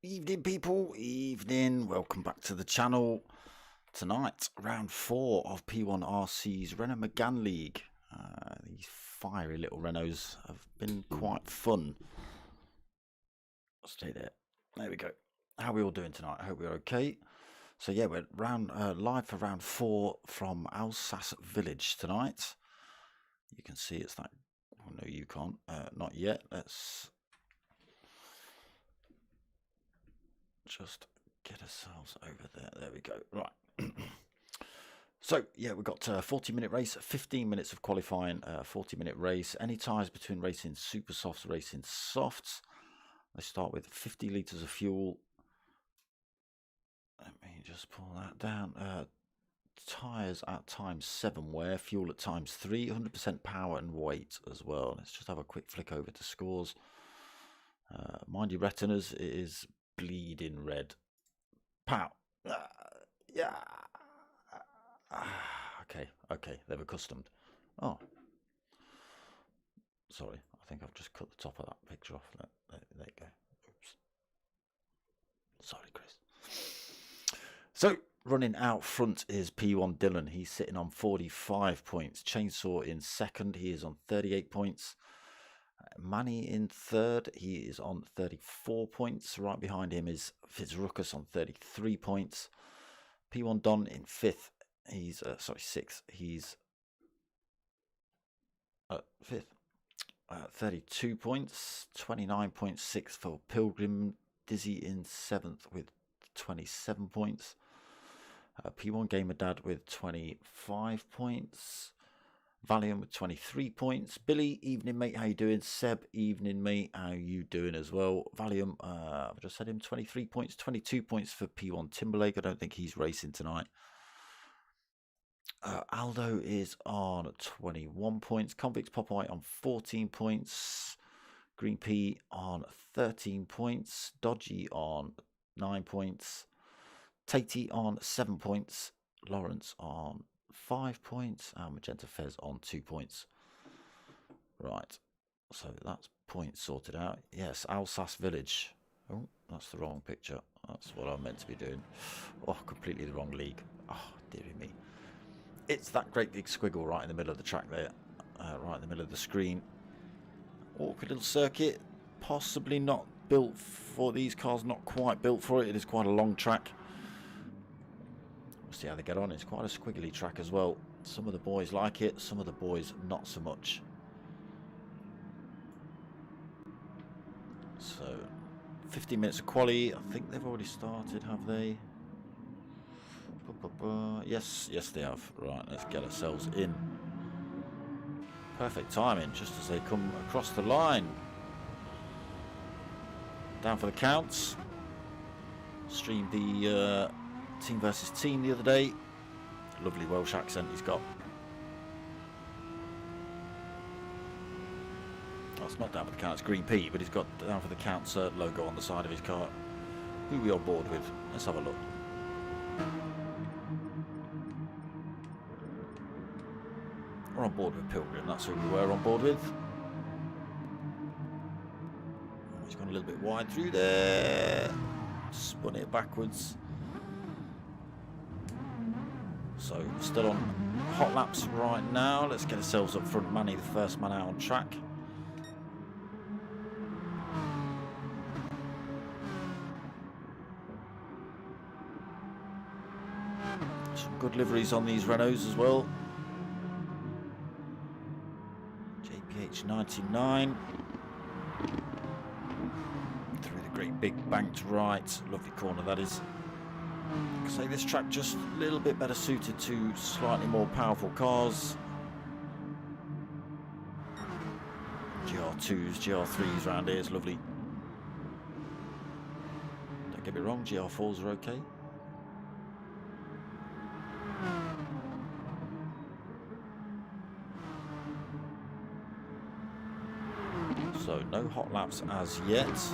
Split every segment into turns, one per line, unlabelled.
Evening people, evening, welcome back to the channel. Tonight, round 4 of P1RCs Renault Megane League. These fiery little Renaults have been quite fun. Stay there. There we go. How are we all doing tonight? I hope we're okay. So yeah, we're live for round 4 from Alsace Village tonight. You can see it's that, oh no you can't, not yet. Let's just get ourselves over there. There we go. Right. So yeah, we've got a 40-minute race, 15 minutes of qualifying, 40-minute race. Any ties between racing super softs, racing softs. They start with 50 litres of fuel. Let me just pull that down. Tyres at times 7 wear, fuel at times 3, 100% power and weight as well. Let's just have a quick flick over to scores. Mind your retinas, it is bleeding red. Pow. Yeah. Okay, they've accustomed. Oh. Sorry, I think I've just cut the top of that picture off. There you go. Oops. Sorry, Chris. So, running out front is P1 Dylan. He's sitting on 45 points. Chainsaw in second. He is on 38 points. Manny in third, he is on 34 points. Right behind him is Fitzruckus on 33 points. P1 Don in fifth. He's sixth. He's fifth. 32 points. 29.6 for Pilgrim. Dizzy in seventh with 27 points. P1 Gamer Dad with 25 points. Valium with 23 points. Billy, evening mate, how you doing? Seb, evening mate, how you doing as well? Valium, I've just said him 23 points, 22 points for P1 Timberlake. I don't think he's racing tonight. Aldo is on 21 points. Convicts Popeye on 14 points. Green P on 13 points. Dodgy on 9 points. Tatey on 7 points. Lawrence on 5 points, and Magenta Fez on 2 points. Right, so that's points sorted out. Yes, Alsace Village. Oh, that's the wrong picture. That's what I'm meant to be doing. Oh, completely the wrong league. Oh, dearie me. It's that great big squiggle right in the middle of the track there, right in the middle of the screen. Awkward little circuit, possibly not built for these cars, not quite built for it. It is quite a long track. We'll see how they get on. It's quite a squiggly track as well. Some of the boys like it, some of the boys not so much. So 15 minutes of quali. I think they've already started, have they? Yes they have. Right, let's get ourselves in. Perfect timing just as they come across the line. Down for the counts. Streamed the team versus team the other day. Lovely Welsh accent he's got. Oh, it's not down for the counts, Green P, but he's got down for the counts logo on the side of his car. Who are we on board with? Let's have a look. We're on board with Pilgrim, that's who we were on board with. Oh, he's gone a little bit wide through there. Spun it backwards. So still on hot laps right now. Let's get ourselves up front. Manny, the first man out on track. Some good liveries on these Renaults as well. JPH 99. Through the great big banked right. Lovely corner that is. I'd say this track just a little bit better suited to slightly more powerful cars. GR2s, GR3s around here is lovely. Don't get me wrong, GR4s are okay. no hot laps as yet. Let's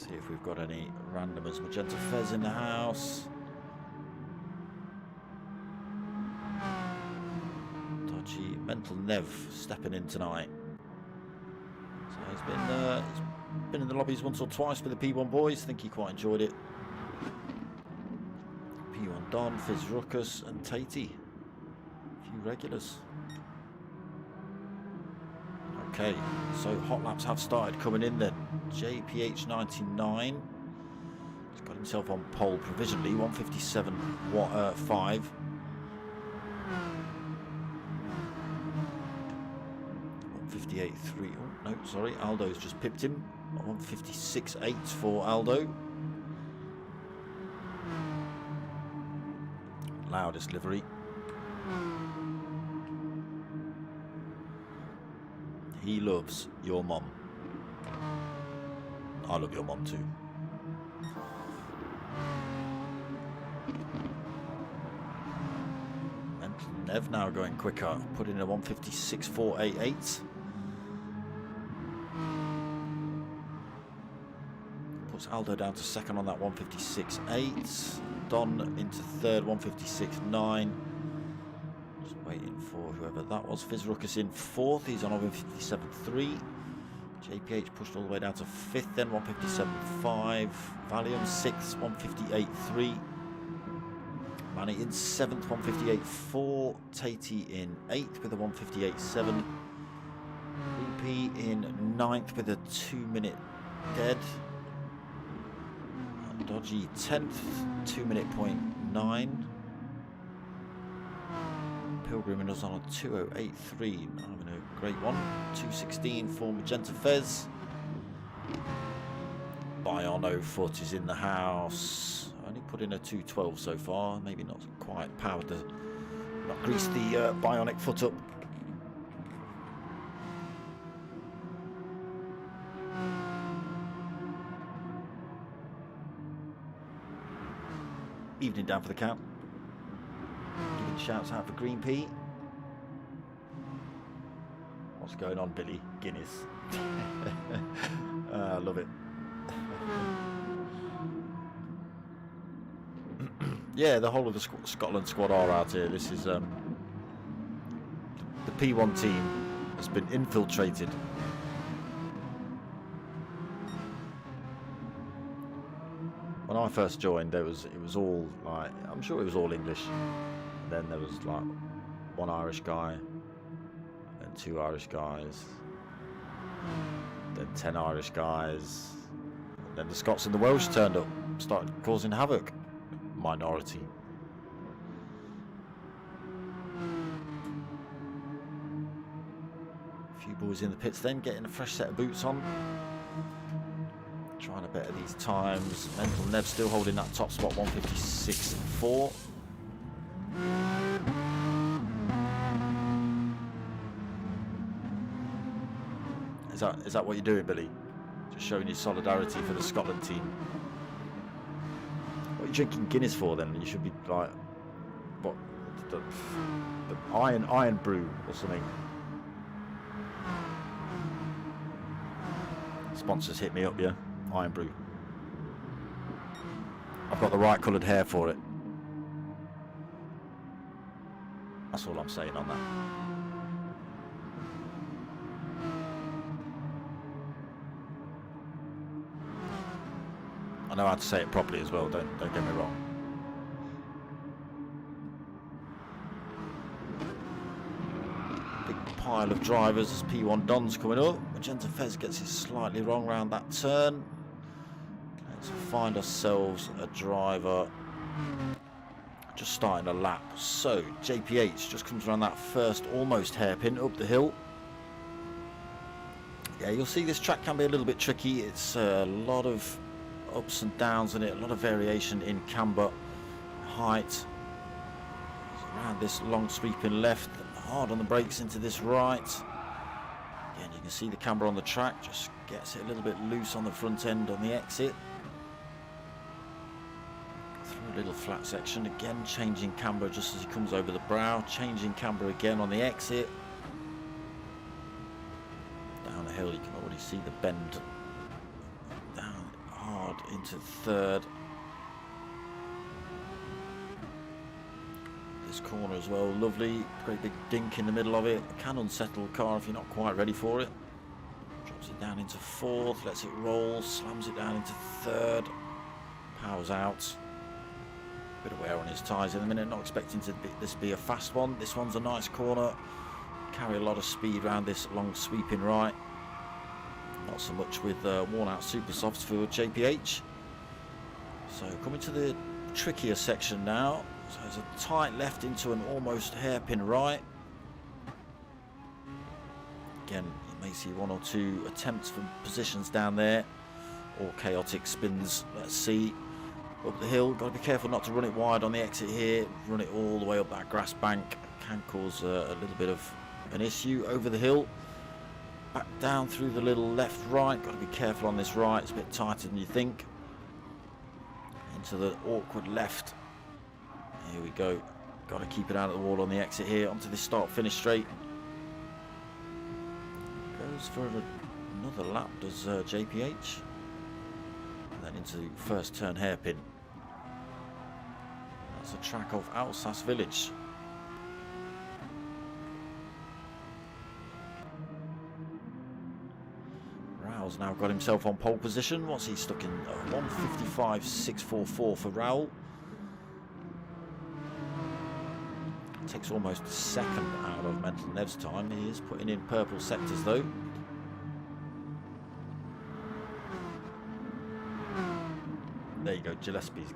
see if we've got any randomers. Magenta Fez in the house. Dodgy Mental Nev stepping in tonight. So he's been in the lobbies once or twice with the P1 boys. I think he quite enjoyed it. P1 Don, Fizz Ruckus and Tatey. A few regulars. Okay, so hot laps have started coming in then. JPH99 has got himself on pole provisionally, 157.5. 158.3. Oh no, sorry, Aldo's just pipped him. 156.8 for Aldo. Loudest livery. He loves your mom. I love your mom too. Mental Nev now going quicker, put in a 156.488. Puts Aldo down to second on that 156.8. Don into third, 156.9. Just waiting for whoever that was. Fizz Ruckus in fourth, he's on 157.3. JPH pushed all the way down to fifth, then 157.5. Valium sixth, 158.3. Manny in seventh, 158.4. Tatey in eighth with a 158.7. P in ninth with a 2-minute dead. And Dodgy 10th, 2-minute.9. Pilgrim is on a 2:08.3, having a great one. 2:16 for Magenta Fez. Biono Foot is in the house. Only put in a 2:12 so far. Maybe not quite powered the, not greased the bionic foot up. Evening down for the count. Giving shouts out for Green P. What's going on, Billy? Guinness. I love it. Yeah, the whole of the Scotland squad are out here. This is the P1 team has been infiltrated. When I first joined, it was all like, I'm sure it was all English. And then there was like one Irish guy, then 2 Irish guys, then 10 Irish guys, and then the Scots and the Welsh turned up, started causing havoc. Minority. A few boys in the pits then, getting a fresh set of boots on. Trying to better these times. Mental Neb still holding that top spot, 156.4. Is that what you're doing, Billy? Just showing your solidarity for the Scotland team. What are you drinking Guinness for then? You should be like, what? The iron brew or something. Sponsors hit me up, yeah. Iron brew. I've got the right coloured hair for it. That's all I'm saying on that. I know how to say it properly as well, don't get me wrong. Big pile of drivers as P1 Don's coming up. Magenta Fez gets it slightly wrong round that turn. Let's find ourselves a driver just starting a lap. So JPH just comes around that first almost hairpin up the hill. Yeah, you'll see this track can be a little bit tricky. It's a lot of ups and downs in it, a lot of variation in camber, height. Around this long sweeping left, hard on the brakes into this right. Again, you can see the camber on the track, just gets it a little bit loose on the front end on the exit. Through a little flat section, again changing camber just as he comes over the brow, changing camber again on the exit. hill. You can already see the bend down hard into third. This corner as well, lovely. Great big dink in the middle of it. Can unsettle the car if you're not quite ready for it. Drops it down into fourth, lets it roll, slams it down into third. Powers out. Bit of wear on his tyres in a minute. Not expecting this to be a fast one. This one's a nice corner. Carry a lot of speed around this long sweeping right. Not so much with worn out super softs for JPH. So coming to the trickier section now. So there's a tight left into an almost hairpin right. Again, you may see one or two attempts for positions down there, or chaotic spins. Let's see. Up the hill, got to be careful not to run it wide on the exit here. Run it all the way up that grass bank. Can cause a little bit of an issue. Over the hill, back down through the little left right. Got to be careful on this right. It's a bit tighter than you think. Into the awkward left. Here we go. Got to keep it out of the wall on the exit here. Onto this start finish straight. Goes for another lap, does JPH. And then into first turn hairpin. That's a track of Alsace Village. Raoul's now got himself on pole position. What's he stuck in? 1:55.644 for Raoul. Takes almost a second out of Mental Nev's time. He is putting in purple sectors though. There you go, Gillespie's.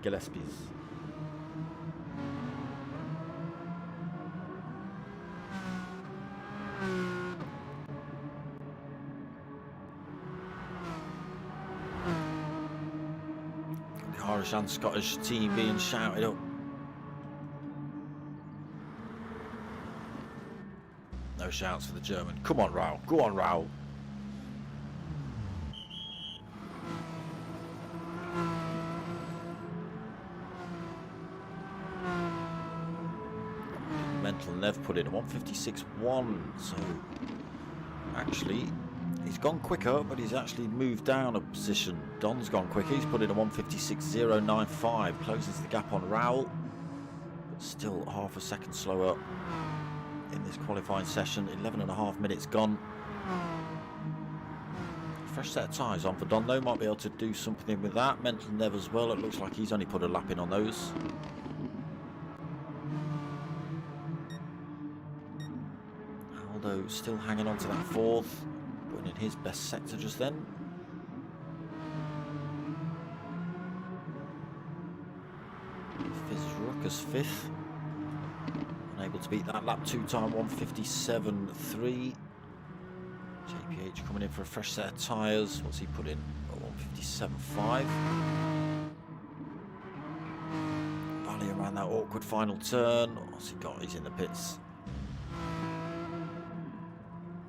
The Irish and Scottish team being shouted up. No shouts for the German. Come on, Raoul. Go on, Raoul. Mental Nev put in a 1:56.1. So actually, he's gone quicker, but he's actually moved down a position. Don's gone quicker. He's put in a 1:56.095. Closes the gap on Raoul, but still half a second slower in this qualifying session. 11.5 minutes gone. Fresh set of tyres on for Don though. Might be able to do something with that. Mental Nev as well. It looks like he's only put a lap in on those. Aldo still hanging on to that fourth. Putting in his best sector just then. Ruckus fifth. Unable to beat that lap 2 time, 1:57.3. JPH coming in for a fresh set of tyres. What's he put in? 1:57.5. Valley around that awkward final turn. What's he got? He's in the pits.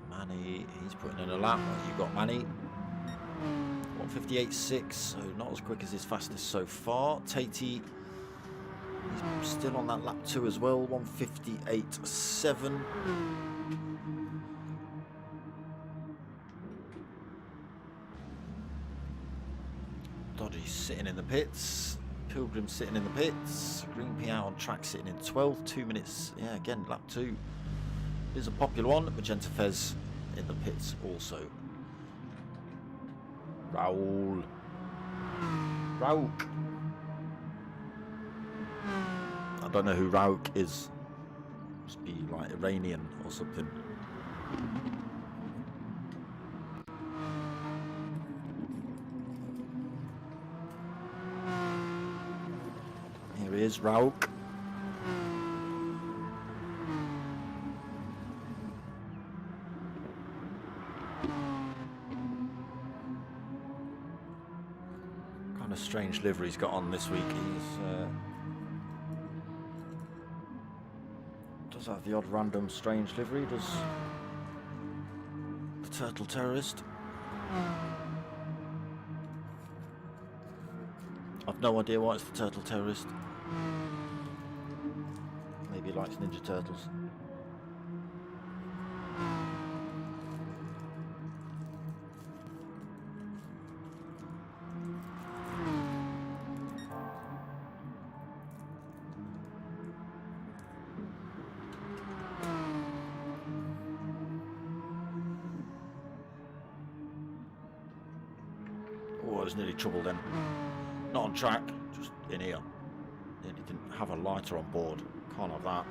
Manny, he's putting in a lap. You've got Manny. 1:58.6, so not as quick as his fastest so far. Tatey, he's still on that lap 2 as well, 1:58.7. Dodgy's sitting in the pits. Pilgrim sitting in the pits. Green P out on track sitting in 12, 2 minutes. Yeah, again, lap 2 is a popular one. Magenta Fez in the pits also. Raoul. Rauk. I don't know who Rauk is. Must be like Iranian or something. Here he is, Rauk. Kind of strange livery he's got on this week. He's does have the odd random strange livery, does the Turtle Terrorist. I've no idea why it's the Turtle Terrorist. Maybe he likes Ninja Turtles. it was nearly trouble then. Not on track, just in here. Nearly didn't have a lighter on board. Can't have that.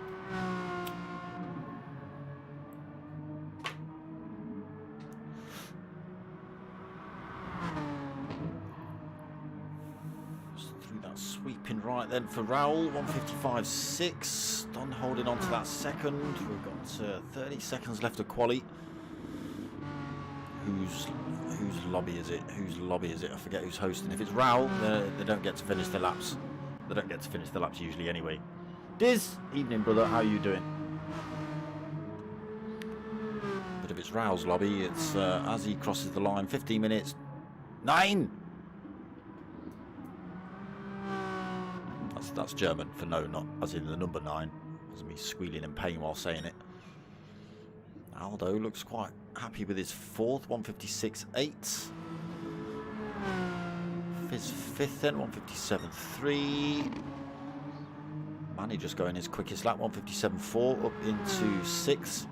Through that sweeping right then for Raoul. 155.6. Dunn holding on to that second. We've got 30 seconds left of quali. Whose lobby is it? Whose lobby is it? I forget who's hosting. If it's Raoul, they don't get to finish the laps. They don't get to finish the laps usually anyway. Diz, evening brother, how are you doing? But if it's Raoul's lobby, it's as he crosses the line, 15 minutes. 9! That's German for no, not as in the number 9. As me squealing in pain while saying it. Aldo looks quite happy with his fourth, 156.8. Fizz fifth then, 157.3. Manny just going his quickest lap, 157.4, up into sixth.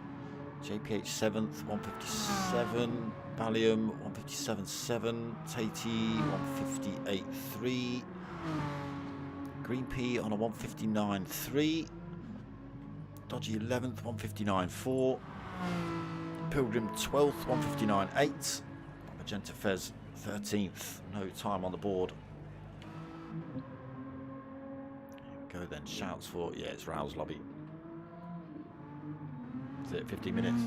JPH seventh, 157. Ballium, 157.7. Tatey, 158.3. Green P on a 159.3. Dodgy 11th, 159.4. Pilgrim 12th, 159.8. Magenta Fez 13th. No time on the board. Here we go then. Shouts for, yeah, it's Raoul's lobby. Is it 15 minutes?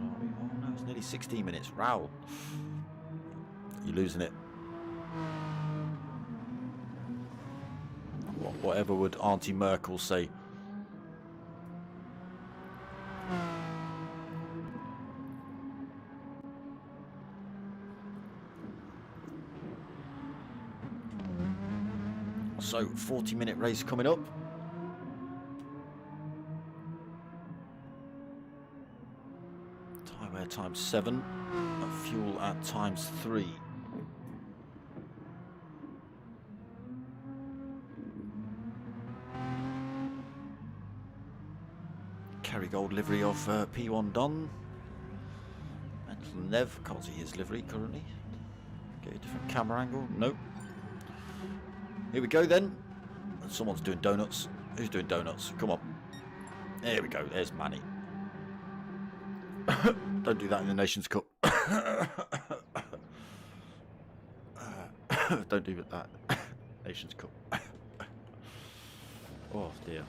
Oh no, it's nearly 16 minutes. Raoul. You're losing it. Whatever would Auntie Merkel say? So, 40-minute race coming up. Tyre wear times 7. Fuel at times 3. Kerrygold livery of P1 done. Mental Nev, can't see his livery currently. Get a different camera angle. Nope. Here we go then. Someone's doing donuts. Who's doing donuts? Come on. There we go. There's Manny. Don't do that in the Nations Cup. Don't do that. Nations Cup. Oh dear.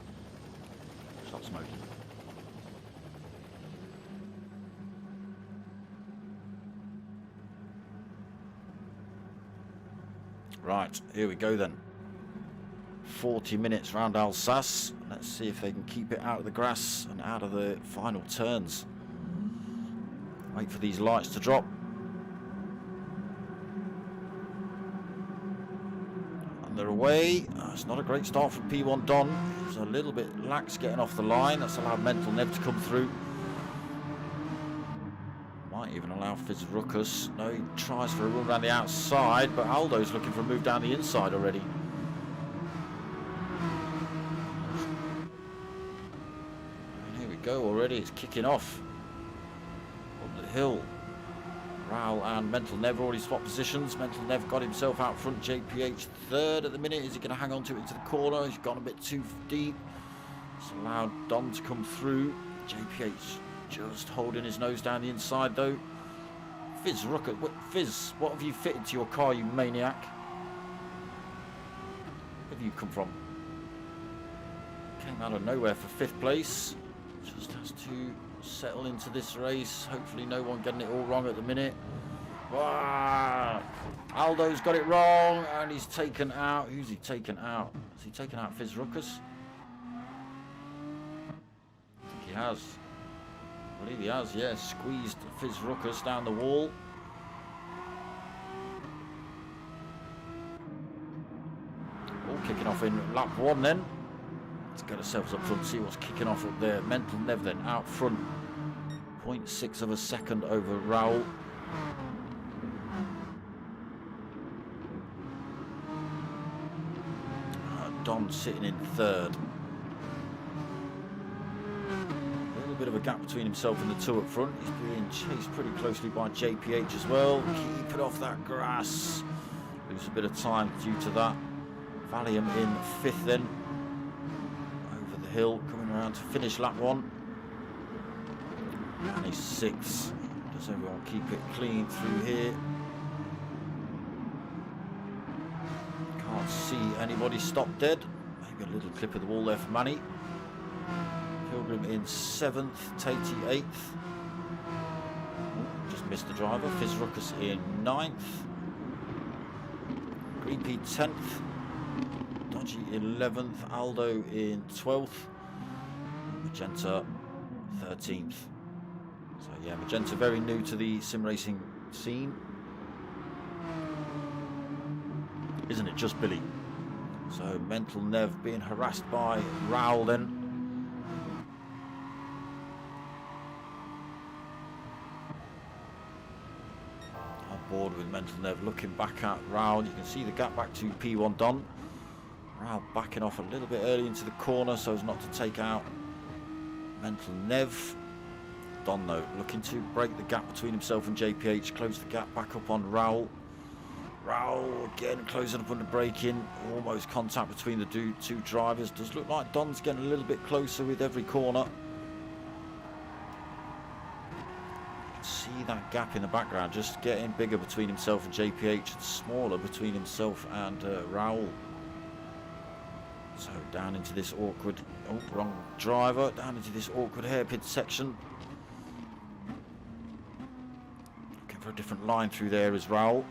Stop smoking. Right, here we go then. 40 minutes round Alsace. Let's see if they can keep it out of the grass and out of the final turns. Wait for these lights to drop. And they're away. It's not a great start from P1 Don. It's a little bit lax getting off the line. That's allowed Mental Nev to come through. Might even allow Fizz Ruckus. No, he tries for a run around the outside, but Aldo's looking for a move down the inside already. And here we go already. It's kicking off. Up the hill. Raoul and Mental Nev already swapped positions. Mental Nev got himself out front. JPH third at the minute. Is he going to hang on to it into the corner? He's gone a bit too deep. It's allowed Don to come through. JPH just holding his nose down the inside though. Fizz Rucker, Fizz, what have you fitted to your car, you maniac? Where have you come from? Came out of nowhere for 5th place. Just has to settle into this race. Hopefully no one getting it all wrong at the minute. Wow. Aldo's got it wrong and he's taken out. Who's he taken out? Has he taken out Fizz Ruckus? I think he has. I believe he has, yeah. Squeezed Fizz Ruckus down the wall. All kicking off in lap 1 then. Let's get ourselves up front, see what's kicking off up there. Mental Nev then out front. 0.6 of a second over Raoul. Don sitting in 3rd. bit of a gap between himself and the two up front. He's being chased pretty closely by JPH as well. Keep it off that grass. Lose a bit of time due to that. Valium in 5th then. Over the hill, coming around to finish lap 1. And he's 6th. Does everyone keep it clean through here? Can't see anybody stop dead. Maybe a little clip of the wall there for Manny. Pilgrim in 7th, Tatey 8th. Oh, just missed the driver. Fizruckus in 9th. Green P 10th. Dodgy 11th. Aldo in 12th. Magenta 13th. So yeah, Magenta very new to the sim racing scene. Isn't it just Billy? So Mental Nev being harassed by Raoul then. On board with Mental Nev, looking back at Raoul. You can see the gap back to P1 Don. Raoul backing off a little bit early into the corner so as not to take out Mental Nev. Don though looking to break the gap between himself and JPH, close the gap back up on Raoul. Raoul again closing up under braking, almost contact between the two drivers. Does look like Don's getting a little bit closer with every corner. You can see that gap in the background just getting bigger between himself and JPH and smaller between himself and Raoul. So down into this awkward, oh wrong driver, down into this awkward hairpin section. Looking for a different line through there is Raoul.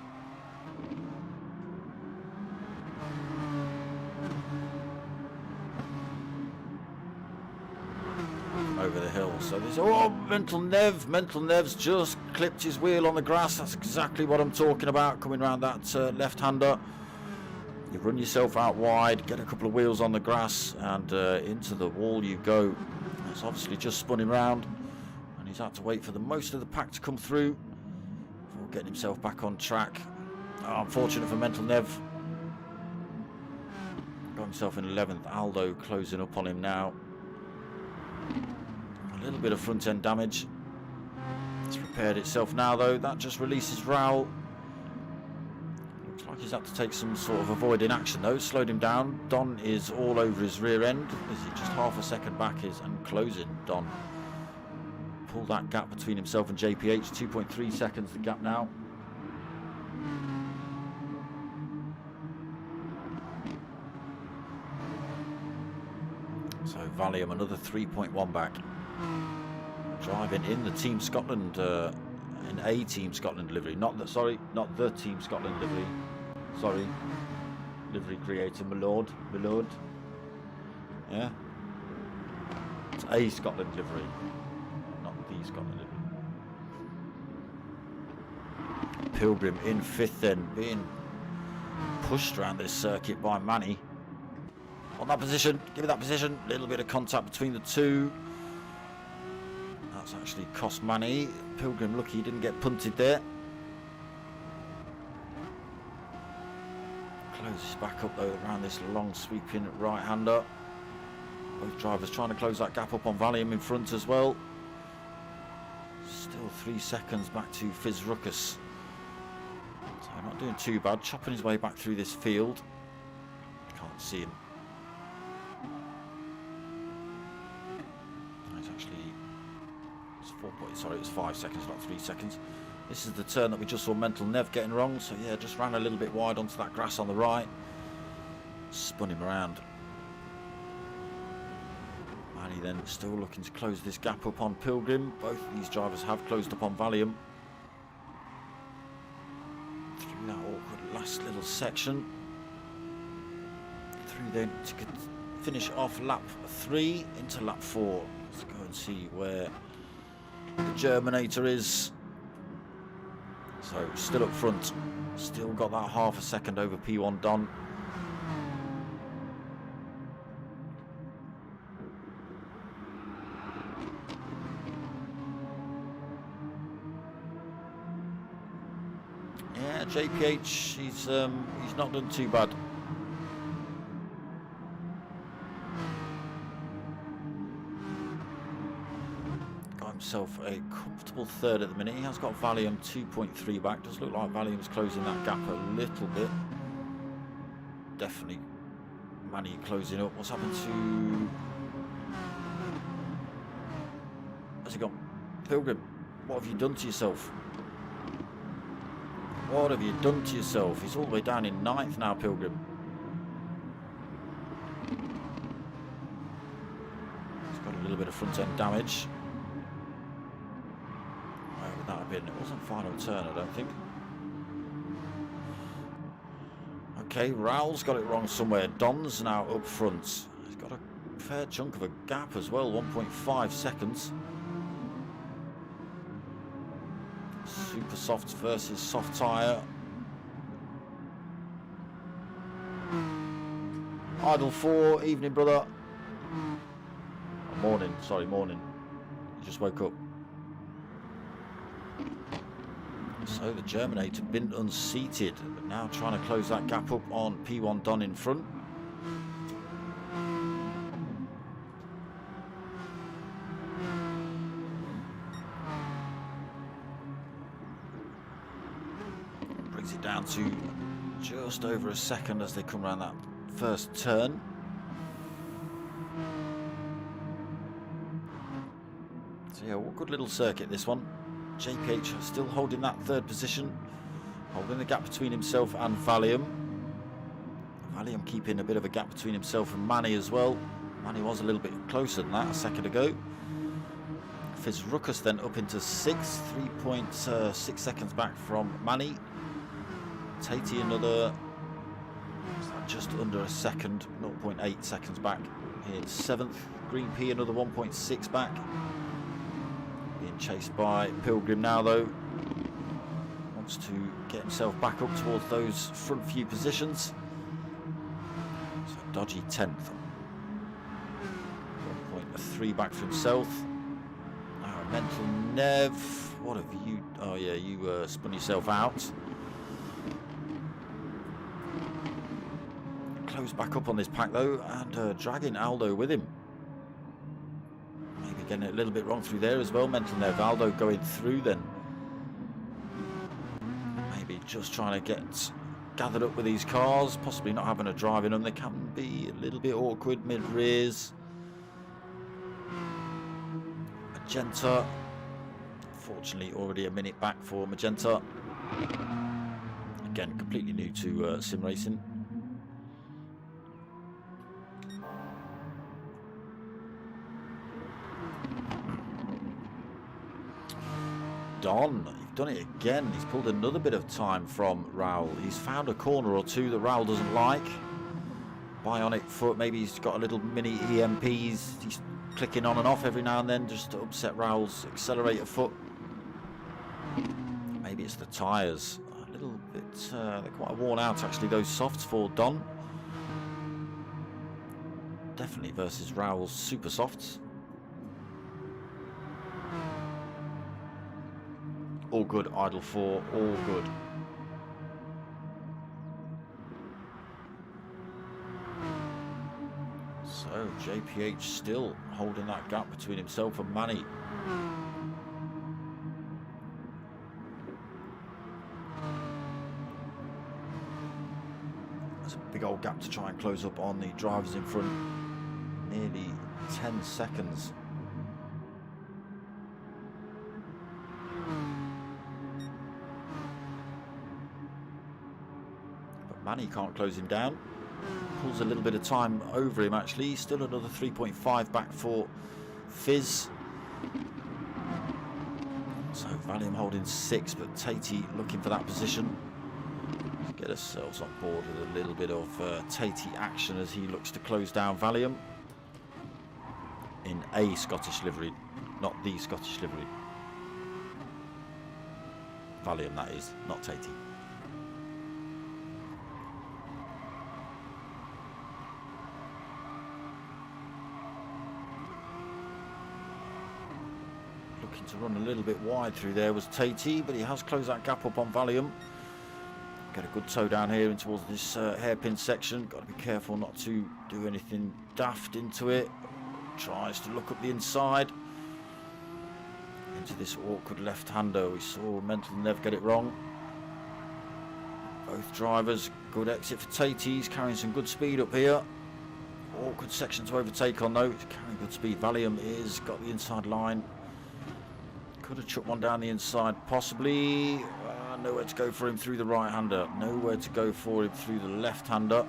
Over the hill, so there's Mental Nev's just clipped his wheel on the grass. That's exactly what I'm talking about, coming around that left-hander. You run yourself out wide, get a couple of wheels on the grass, and into the wall you go. That's obviously just spun him round, and he's had to wait for the most of the pack to come through before getting himself back on track. Unfortunate for Mental Nev. Got himself in 11th. Aldo closing up on him now. A little bit of front end damage. It's repaired itself now though. That just releases Raoul. Looks like he's had to take some sort of avoiding action though. Slowed him down. Don is all over his rear end. Is he just half a second back and closing Don. Pull that gap between himself and JPH. 2.3 seconds the gap now. So Valium another 3.1 back. Driving in the Team Scotland, in a Team Scotland livery. Not the Team Scotland livery. Sorry, livery creator, my lord. Yeah, it's a Scotland livery, not the Scotland livery. Pilgrim in 5th then, being pushed around this circuit by Manny. On that position, give me that position. Little bit of contact between the two. That's actually cost Manny. Pilgrim lucky he didn't get punted there. Closes back up though around this long sweeping right-hander. Both drivers trying to close that gap up on Valium in front as well. Still 3 seconds back to Fizruckus. So not doing too bad. Chopping his way back through this field. Can't see him. It's 5 seconds, not 3 seconds. This is the turn that we just saw Mental Nev getting wrong. So yeah, just ran a little bit wide onto that grass on the right. Spun him around. Manny then still looking to close this gap up on Pilgrim. Both of these drivers have closed up on Valium. Through that awkward last little section. Through then to finish off lap 3 into lap 4. Let's go and see where the Germinator is. So still up front, still got that half a second over P1 Don. Yeah, JPH, he's not done too bad. himself a comfortable third at the minute. He has got Valium 2.3 back. Does look like Valium's closing that gap a little bit. Definitely Manny closing up. What's happened to... Has he got Pilgrim? What have you done to yourself? What have you done to yourself? He's all the way down in 9th now, Pilgrim. He's got a little bit of front end damage. Where would that have been? It wasn't final turn, I don't think. Okay, Raoul's got it wrong somewhere. Don's now up front. He's got a fair chunk of a gap as well, 1.5 seconds. Super softs versus soft tyre. Idle 4, evening brother. Oh, morning, sorry, morning. You just woke up. So the Germinator been unseated, but now trying to close that gap up on P1 Don in front. Brings it down to just over a second as they come around that first turn. So yeah, what good little circuit this one. JPH still holding that third position, holding the gap between himself and Valium. Valium keeping a bit of a gap between himself and Manny as well. Manny was a little bit closer than that a second ago. Fizz Ruckus then up into 6th, 3.6 seconds back from Manny. Tatey another just under a second, 0.8 seconds back in 7th. Green P another 1.6 back. Being chased by Pilgrim now though. Wants to get himself back up towards those front few positions. So Dodgy 10th. 1.3 back for himself. Mental Nev. What have you... Oh yeah, you spun yourself out. Close back up on this pack though, and dragging Aldo with him. Maybe getting it a little bit wrong through there as well. Mental Nev, Aldo going through then. Maybe just trying to get gathered up with these cars, possibly not having a drive in them. They can be a little bit awkward mid-rears. Magenta, fortunately already a minute back for Magenta. Again, completely new to sim racing. Don, you've done it again. He's pulled another bit of time from Raoul. He's found a corner or two that Raoul doesn't like. Bionic foot, maybe he's got a little mini EMPs. He's clicking on and off every now and then just to upset Raoul's accelerator foot. Maybe it's the tyres. A little bit, they're quite worn out actually, those softs for Don. Definitely versus Raoul's super softs. All good, idle 4, all good. So JPH still holding that gap between himself and Manny. There's a big old gap to try and close up on the drivers in front. Nearly 10 seconds. Manny can't close him down. Pulls a little bit of time over him actually. Still another 3.5 back for Fizz. So Valium holding 6, but Tatey looking for that position. Let's get ourselves on board with a little bit of Tatey action as he looks to close down Valium. In a Scottish livery, not the Scottish livery. Valium that is, not Tatey. To run a little bit wide through there was Tatey, but he has closed that gap up on Valium. Get a good toe down here in towards this hairpin section. Got to be careful not to do anything daft into it. Tries to look up the inside. into this awkward left-hander. We saw Mental never get it wrong. Both drivers, good exit for Tate. He's carrying some good speed up here. Awkward section to overtake on though. He's carrying good speed. Valium is got the inside line. Could have chucked one down the inside, possibly. Nowhere to go for him through the right-hander. Nowhere to go for him through the left-hander.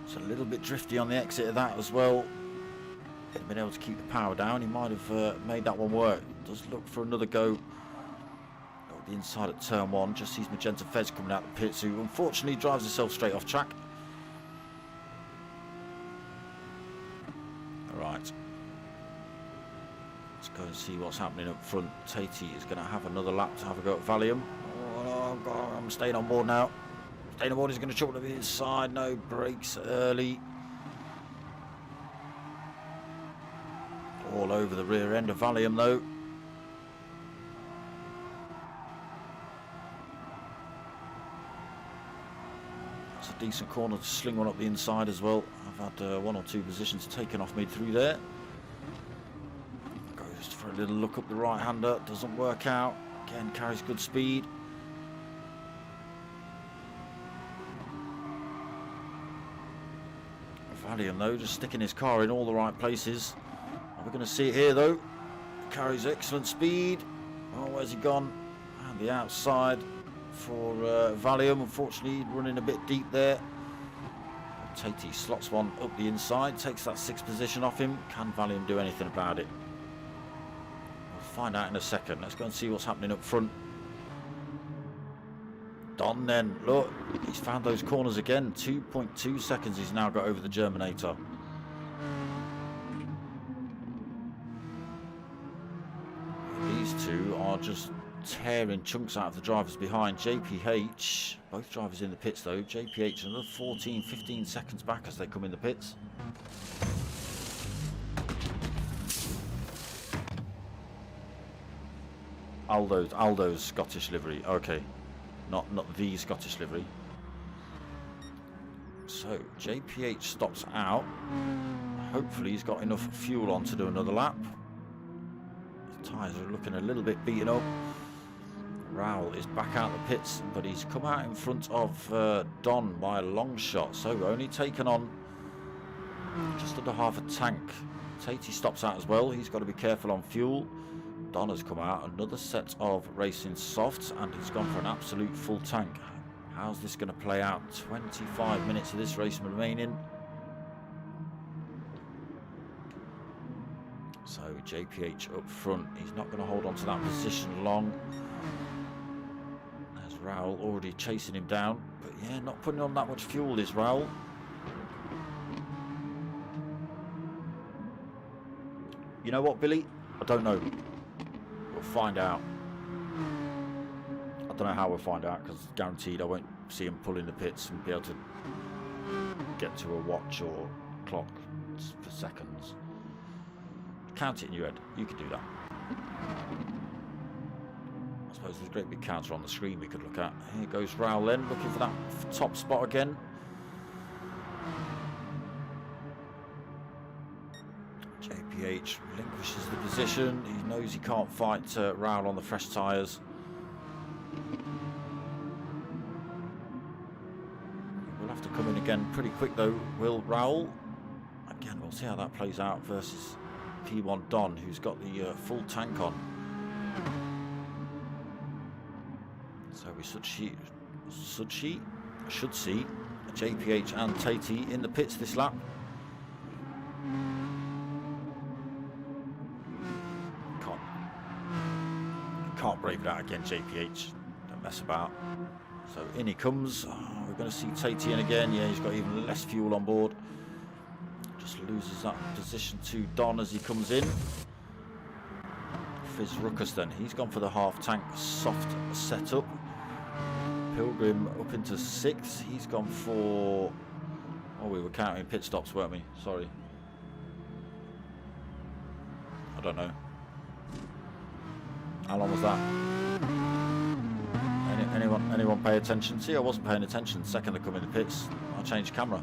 It's a little bit drifty on the exit of that as well. If he'd been able to keep the power down, he might have made that one work. Does look for another go. The inside at turn 1. Just sees Magenta Fez coming out the pits, who unfortunately drives himself straight off track. Alright. Let's go and see what's happening up front. Tate is going to have another lap to have a go at Valium. Oh, God, I'm staying on board now. Staying on board, he's going to chuck to the inside. No, brakes early. All over the rear end of Valium though. It's a decent corner to sling one up the inside as well. I've had 1 or 2 positions taken off me through there. Goes for a little look up the right-hander. Doesn't work out. Again, carries good speed. Valium though, just sticking his car in all the right places. We're going to see it here though. Carries excellent speed. Oh, where's he gone? And the outside for Valium. Unfortunately, running a bit deep there. Tate slots one up the inside, takes that 6th position off him. Can Valium do anything about it? We'll find out in a second. Let's go and see what's happening up front. Don then, look, he's found those corners again. 2.2 seconds he's now got over the Germinator. These two are just tearing chunks out of the drivers behind. JPH, both drivers in the pits though. JPH another 14-15 seconds back as they come in the pits. Aldo's Scottish livery. Okay, not the Scottish livery. So JPH stops out. Hopefully he's got enough fuel on to do another lap. The tyres are looking a little bit beaten up. Rowell is back out the pits, but he's come out in front of Don by a long shot. So only taken on just under half a tank. Tate stops out as well. He's got to be careful on fuel. Don has come out, another set of racing softs, and he's gone for an absolute full tank. How's this going to play out? 25 minutes of this race remaining. So JPH up front, he's not going to hold on to that position long. There's Rowell already chasing him down, but yeah, not putting on that much fuel is Rowell. You know what, Billy? I don't know. We'll find out. I don't know how we'll find out, because guaranteed I won't see him pull in the pits and be able to get to a watch or clock for seconds. Count it in your head. You could do that. I suppose there's a great big counter on the screen we could look at. Here goes Rowell then, looking for that top spot again. JPH relinquishes the position. He knows he can't fight Rowell on the fresh tyres. We'll have to come in again pretty quick though, will Rowell? Again, we'll see how that plays out versus P1 Don, who's got the full tank on. So we should see JPH and Tate in the pits this lap. Can't brave it out again, JPH. Don't mess about. So in he comes. Oh, we're going to see Tate in again. Yeah, he's got even less fuel on board. Just loses that position to Don as he comes in. Fizz Ruckus then. He's gone for the half tank soft setup. Pilgrim up into 6th. He's gone for... Oh, we were counting pit stops, weren't we? Sorry. I don't know. How long was that? Anyone pay attention? See, I wasn't paying attention the second they come in the pits. I changed camera.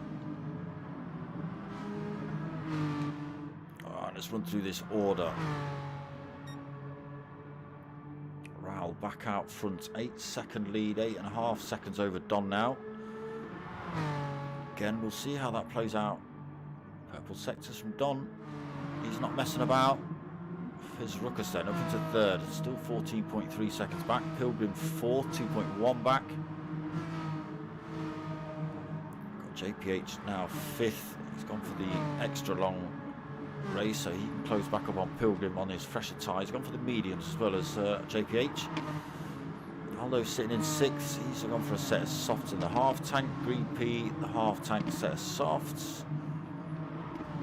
Alright, let's run through this order. back out front. 8-second lead, 8.5 seconds over Don now. Again, we'll see how that plays out. Purple sectors from Don. He's not messing about. Fizz Ruckus then up into third. Still 14.3 seconds back. Pilgrim fourth, 2.1 back. Got JPH now fifth. He's gone for the extra long race, so he can close back up on Pilgrim on his fresher tyres. He's gone for the mediums as well as JPH. Aldo sitting in sixth. He's gone for a set of softs in the half tank. Green P, the half tank set of softs.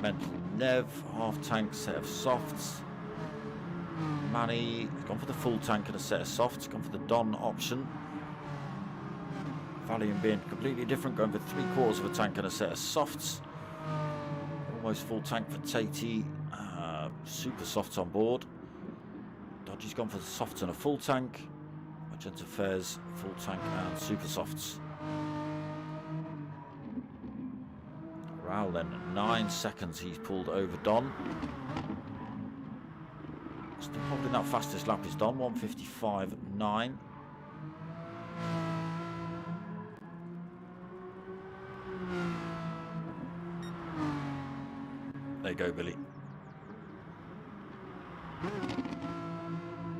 Mental Nev, half tank set of softs. Manny has gone for the full tank and a set of softs. Gone for the Don option. Valium being completely different, going for 3/4 of a tank and a set of softs. Almost full tank for Tatey. Super softs on board. Dodgy's gone for the softs and a full tank. Magenta Fairs, full tank and super softs. Raul then, 9 seconds he's pulled over Don. Still holding that fastest lap is Don, 1:55.9. There you go, Billy.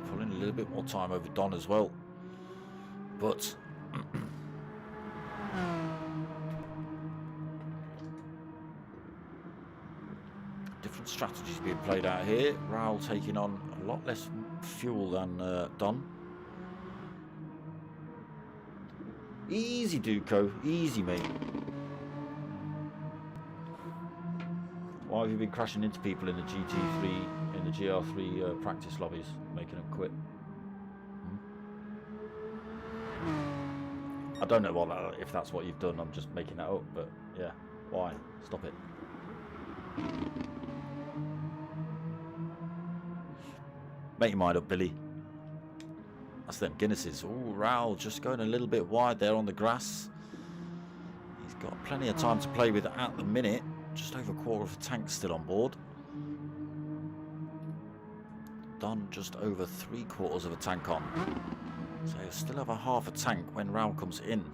Pulling a little bit more time over Don as well. But different strategies being played out here. Raul taking on a lot less fuel than Don. Easy, Duco. Easy, mate. Why have you been crashing into people in the GT3, in the GR3 practice lobbies, making them quit? I don't know what if that's what you've done. I'm just making that up, but yeah, why? Stop it. Make your mind up, Billy. That's them Guinnesses. Oh, Raul just going a little bit wide there on the grass. He's got plenty of time to play with at the minute. Just over 1/4 of a tank still on board. Don just over 3/4 of a tank on. So he'll still have a half a tank when Raul comes in.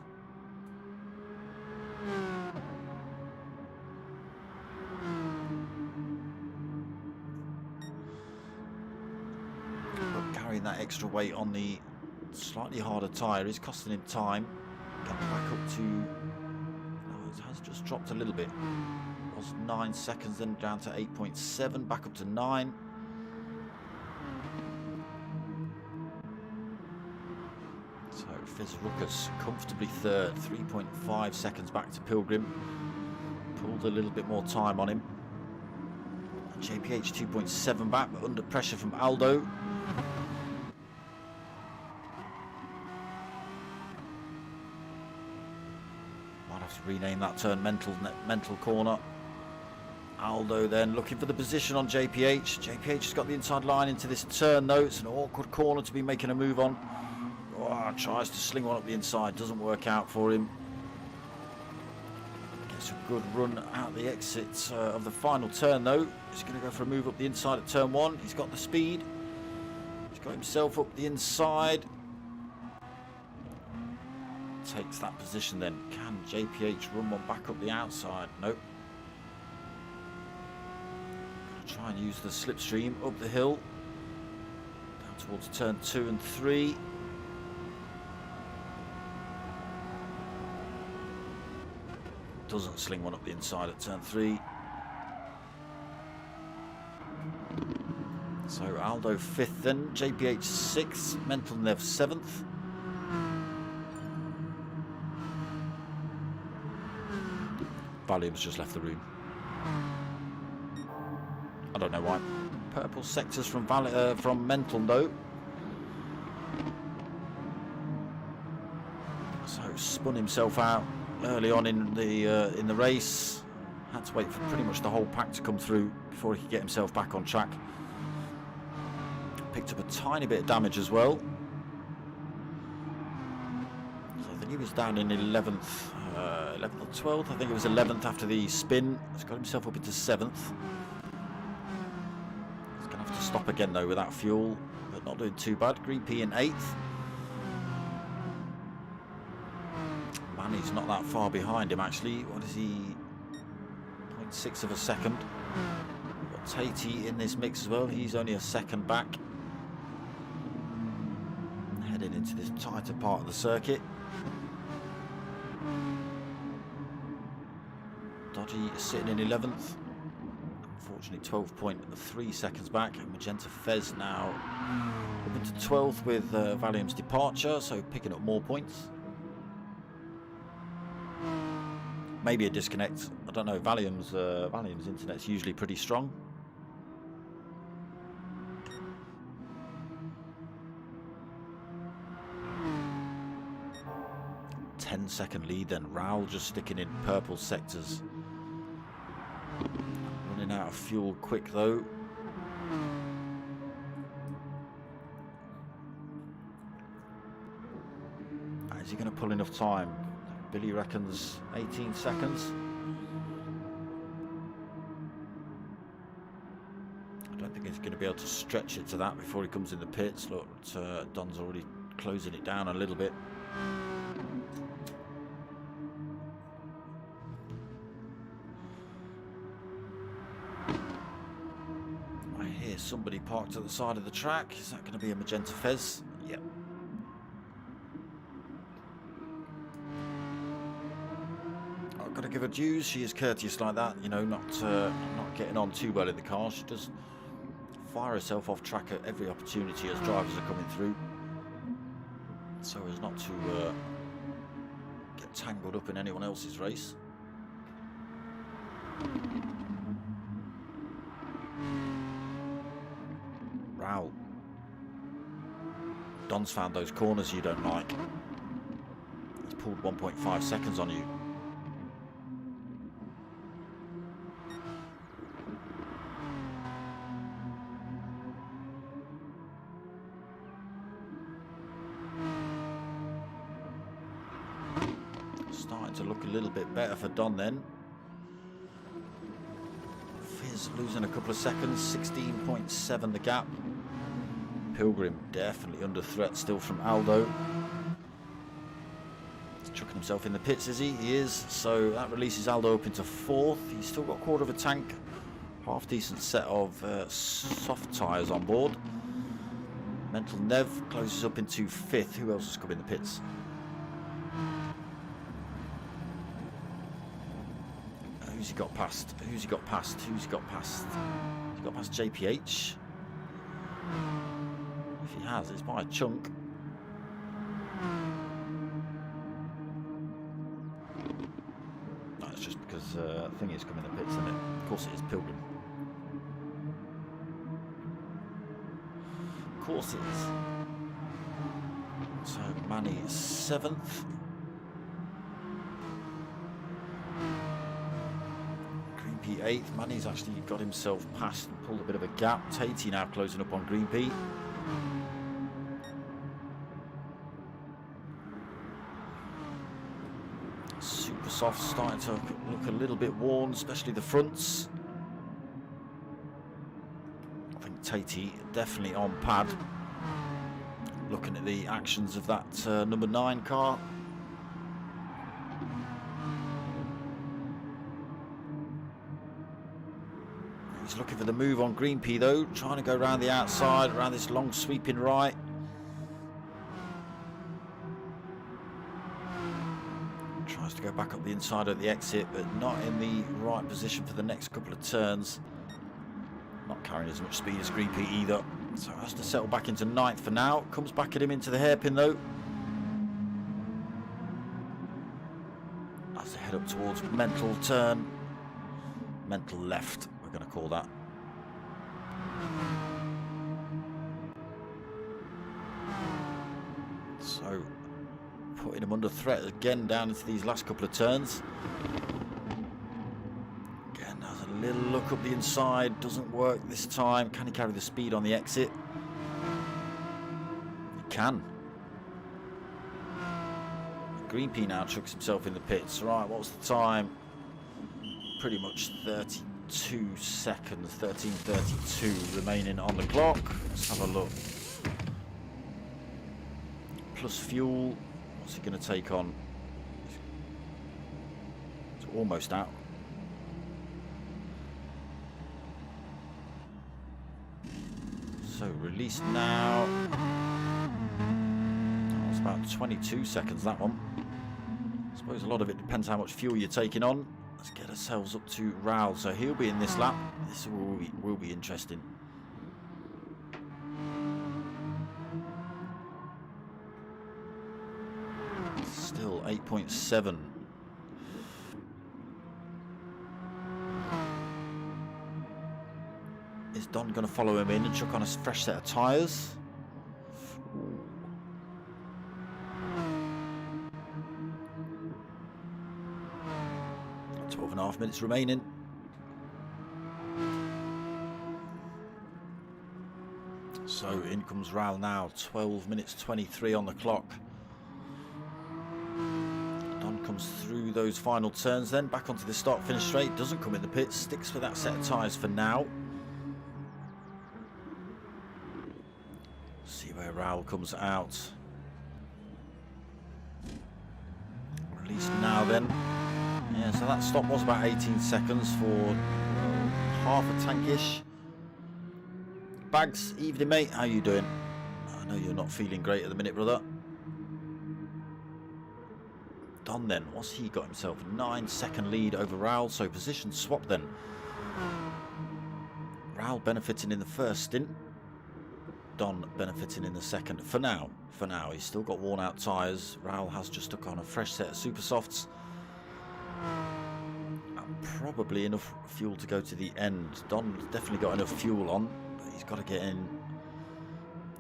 But carrying that extra weight on the slightly harder tyre is costing him time. Got back up to... Oh, it has just dropped a little bit. It was 9 seconds, then down to 8.7, back up to 9. So Fizz Ruckus comfortably third, 3.5 seconds back to Pilgrim. Pulled a little bit more time on him. JPH 2.7 back, but under pressure from Aldo. Might have to rename that turn mental corner. Aldo then looking for the position on JPH. JPH has got the inside line into this turn though. It's an awkward corner to be making a move on. Oh, tries to sling one up the inside, doesn't work out for him. Gets a good run out the exit of the final turn though. He's going to go for a move up the inside at turn 1. He's got the speed. He's got himself up the inside. Takes that position then. Can JPH run one back up the outside? Nope. Try and use the slipstream up the hill. Down towards turn 2 and 3. Doesn't sling one up the inside at turn 3. So Aldo 5th then, JPH 6th, Mental Nev 7th. Valium's just left the room. I don't know why. Purple sectors from Mental though. So spun himself out early on in the race. Had to wait for pretty much the whole pack to come through before he could get himself back on track. Picked up a tiny bit of damage as well. So I think he was down in 11th, 11th or 12th. I think it was 11th after the spin. He's got himself up into 7th. He's going to have to stop again though without fuel, but not doing too bad. Green P in 8th. He's not that far behind him actually. What is he? 0.6 of a second. Got Tatey in this mix as well. He's only a second back. Heading into this tighter part of the circuit. Dodgy sitting in 11th. Unfortunately 12.3 seconds back. Magenta Fez now up into 12th with Valium's departure, so picking up more points. Maybe a disconnect. I don't know. Valium's internet's usually pretty strong. Ten-second lead then. Raul just sticking in purple sectors. Running out of fuel quick though. Is he going to pull enough time? Billy reckons 18 seconds. I don't think he's going to be able to stretch it to that before he comes in the pits. Look, Don's already closing it down a little bit. I hear somebody parked at the side of the track. Is that going to be a Magenta Fez? Yep. Got to give her dues. She is courteous like that, you know, not getting on too well in the car. She does fire herself off track at every opportunity as drivers are coming through, so as not to get tangled up in anyone else's race. Raul. Don's found those corners you don't like. He's pulled 1.5 seconds on you. Starting to look a little bit better for Don then. Fizz losing a couple of seconds, 16.7 the gap. Pilgrim definitely under threat still from Aldo. He's chucking himself in the pits, is he? He is. So that releases Aldo up into 4th. He's still got a quarter of a tank. Half decent set of soft tyres on board. Mental Nev closes up into 5th. Who else has come in the pits? Who's he got past? Who's he got past? Who's he got past? He's got past JPH. If he has, it's by a chunk. No, it's just because thing is coming in the pits, isn't it? Of course it is Pilgrim. Of course it is. So Manny is 7th. Green P 8th. Manny's actually got himself past and pulled a bit of a gap. Tatey now closing up on Green P. Super soft starting to look a little bit worn, especially the fronts. I think Tatey definitely on pad. Looking at the actions of that number 9 car. He's looking for the move on Green P though, trying to go around the outside, around this long sweeping right. Tries to go back up the inside of the exit, but not in the right position for the next couple of turns. Not carrying as much speed as Green P either. So has to settle back into 9th for now. Comes back at him into the hairpin though. As they head up towards mental turn. Mental left, we're going to call that. So putting him under threat again down into these last couple of turns. Again, has a little look up the inside, doesn't work this time. Can he carry the speed on the exit? He can. Green P now chucks himself in the pits. Right, what's the time? Pretty much 32 seconds, 13:32 remaining on the clock. Let's have a look. Plus fuel. What's he going to take on? almost out. So release now. That was about 22 seconds, that one. I suppose a lot of it depends how much fuel you're taking on. Let's get ourselves up to Raul. So he'll be in this lap. This will be interesting. Still 8.7. Is Don going to follow him in and chuck on a fresh set of tyres? 12.5 minutes remaining. So in comes Raul now. 12 minutes 23 on the clock. Don comes through those final turns then, back onto the start-finish straight. Doesn't come in the pits, sticks with that set of tyres for now. See where Raul comes out. Release now then. Yeah, so that stop was about 18 seconds for half a tankish. Bags, evening mate, how you doing? I know you're not feeling great at the minute, brother. Don then, what's he got himself? 9-second lead over Raul, so position swap then. Raul benefiting in the first stint. Don benefiting in the second. For now, he's still got worn out tyres. Raul has just took on a fresh set of super softs. And probably enough fuel to go to the end. Don's definitely got enough fuel on, but he's got to get in.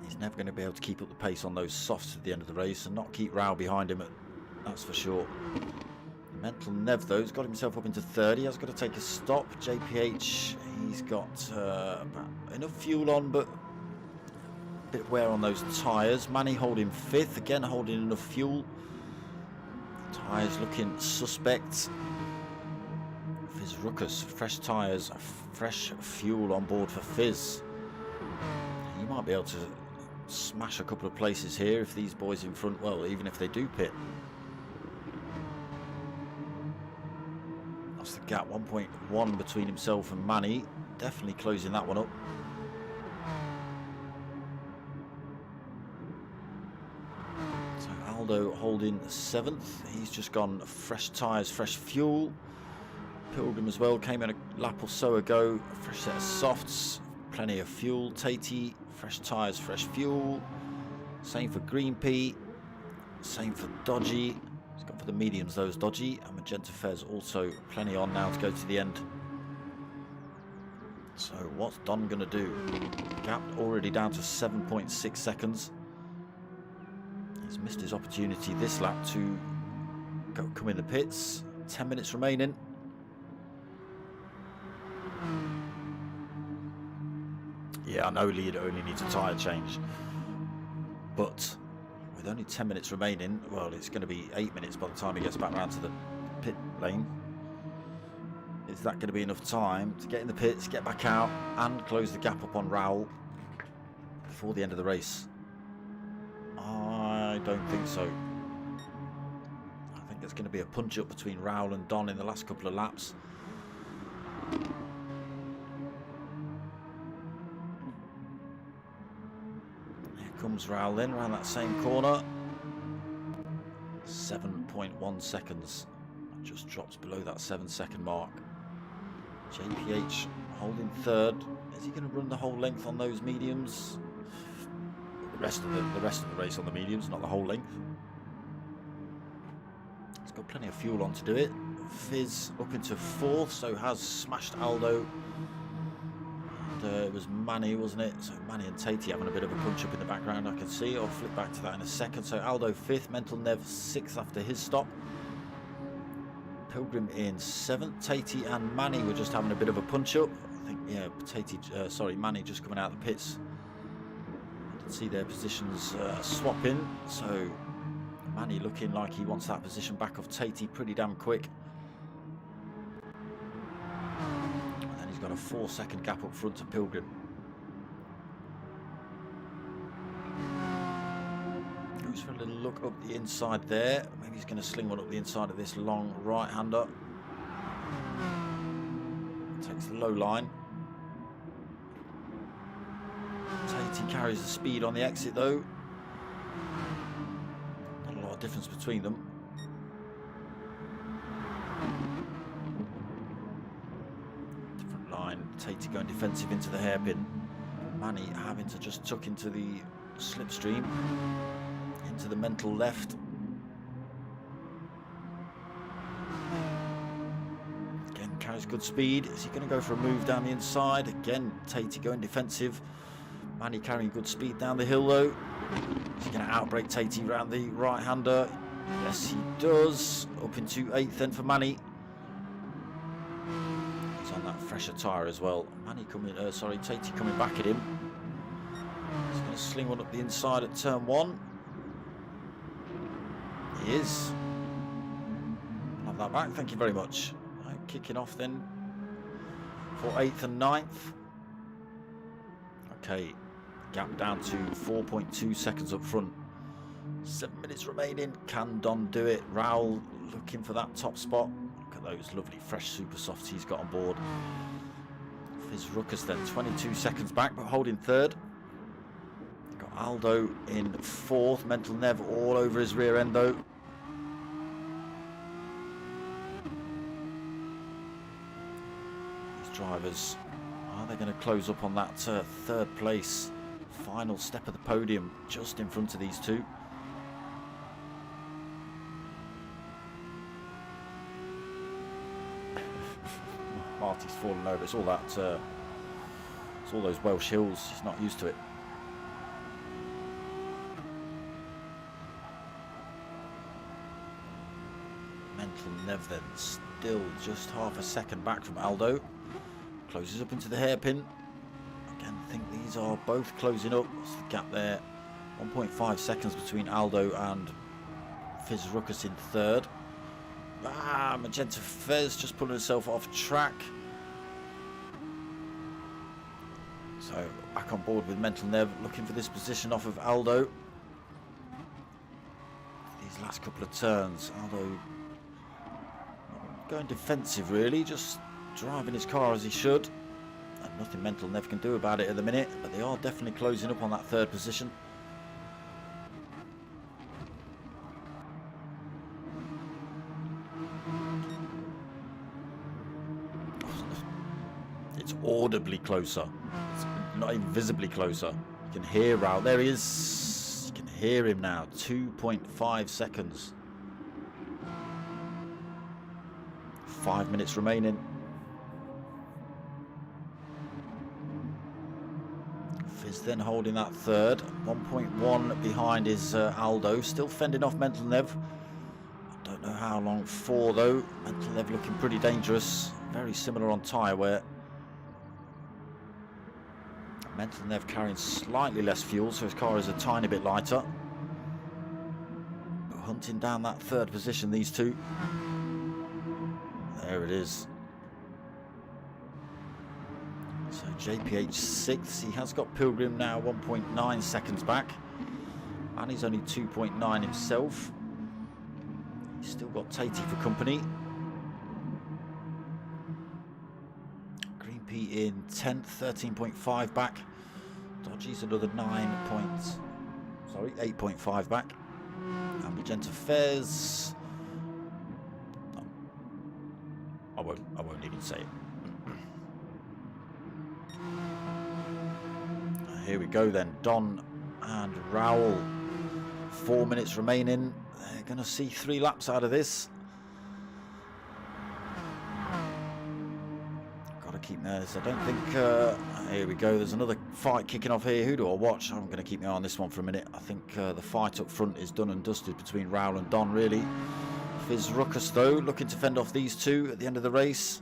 He's never going to be able to keep up the pace on those softs at the end of the race and not keep Raul behind him, that's for sure. Mental Nev though has got himself up into third. He has got to take a stop. JPH, he's got enough fuel on, but a bit of wear on those tyres. Manny holding fifth, again holding enough fuel. Tyres looking suspect. Fizz Ruckus, fresh tyres, fresh fuel on board for Fizz. He might be able to smash a couple of places here if these boys in front, well, even if they do pit. That's the gap, 1.1 between himself and Manny. Definitely closing that one up. So Aldo holding 7th. He's just gone fresh tyres, fresh fuel. Pilgrim as well, came in a lap or so ago. A fresh set of softs, plenty of fuel. Tatey, fresh tyres, fresh fuel. Same for Green P. Same for Dodgy. He's gone for the mediums, those Dodgy. And Magenta Fez also plenty on now to go to the end. So what's Don going to do? Gap already down to 7.6 seconds. He's missed his opportunity this lap to come in the pits. 10 minutes remaining. Yeah, I know Lead only needs a tyre change, but with only 10 minutes remaining, well, it's going to be 8 minutes by the time he gets back around to the pit lane. Is that going to be enough time to get in the pits, get back out, and close the gap up on Raul before the end of the race? I don't think so. I think there's going to be a punch-up between Raul and Don in the last couple of laps. Comes Raul then around that same corner. 7.1 seconds. Just drops below that 7-second mark. JPH holding third. Is he going to run the whole length on those mediums? The rest of the race on the mediums, not the whole length. He's got plenty of fuel on to do it. Fizz up into fourth, so has smashed Aldo. It was Manny, wasn't it? So Manny and Tatey having a bit of a punch up in the background, I can see. I'll flip back to that in a second. So Aldo 5th, Mental Nev 6th after his stop. Pilgrim in 7th. Tatey and Manny were just having a bit of a punch up. I think, yeah, Manny just coming out of the pits. I can see their positions swapping. So Manny looking like he wants that position back off Tatey pretty damn quick. He's got a 4-second gap up front to Pilgrim. Goes for a little look up the inside there. Maybe he's going to sling one up the inside of this long right-hander. Takes the low line. Tatey carries the speed on the exit though. Not a lot of difference between them. Different line. Tatey going defensive into the hairpin. Manny having to just tuck into the slipstream. Into the mental left. Again, carries good speed. Is he going to go for a move down the inside? Again, Tatey going defensive. Manny carrying good speed down the hill though. Is he going to outbrake Tatey round the right-hander? Yes, he does. Up into 8th then for Manny. He's on that fresher tyre as well. Manny coming, Tatey coming back at him. He's going to sling one up the inside at turn 1. He is. I'll have that back, thank you very much. Right, kicking off then for 8th and 9th. Okay, gap down to 4.2 seconds up front. 7 minutes remaining. Can Don do it? Raoul looking for that top spot. Look at those lovely fresh super softs he's got on board. Fizz Ruckus then 22 seconds back, but holding 3rd. Got Aldo in 4th. Mental Nev all over his rear end though. These drivers, are they going to close up on that 3rd place? Final step of the podium, just in front of these two. Marty's fallen over. It's all that. It's all those Welsh hills. He's not used to it. Mental Nev then still just half a second back from Aldo. Closes up into the hairpin. Again, I think these are both closing up. What's the gap there? 1.5 seconds between Aldo and Fizz Ruckus in 3rd. Magenta Fez just pulling herself off track. So back on board with Mental Nev, looking for this position off of Aldo. These last couple of turns, Aldo going defensive really, just driving his car as he should. And nothing Mental Nev can do about it at the minute, but they are definitely closing up on that 3rd position. It's audibly closer. It's not even visibly closer. You can hear Raoul. There he is. You can hear him now. 2.5 seconds. 5 minutes remaining. Fizz then holding that 3rd. 1.1 behind is Aldo. Still fending off Mental Nev. I don't know how long for though. Mental Nev looking pretty dangerous. Very similar on tyre wear. Mental Nev carrying slightly less fuel, so his car is a tiny bit lighter. But hunting down that 3rd position, these two. There it is. So JPH 6th. He has got Pilgrim now 1.9 seconds back. And he's only 2.9 himself. He's still got Tatey for company. In 10th, 13.5 back. Dodgy's another 8.5 back. And Magenta Fez. No, I won't even say it. Here we go then. Don and Raoul. 4 minutes remaining. They're going to see 3 laps out of this. Keep this. I don't think here we go, there's another fight kicking off here. Who do I watch? I'm going to keep my eye on this one for a minute. I think the fight up front is done and dusted between Raoul and Don really. Fizz Ruckus though looking to fend off these two at the end of the race,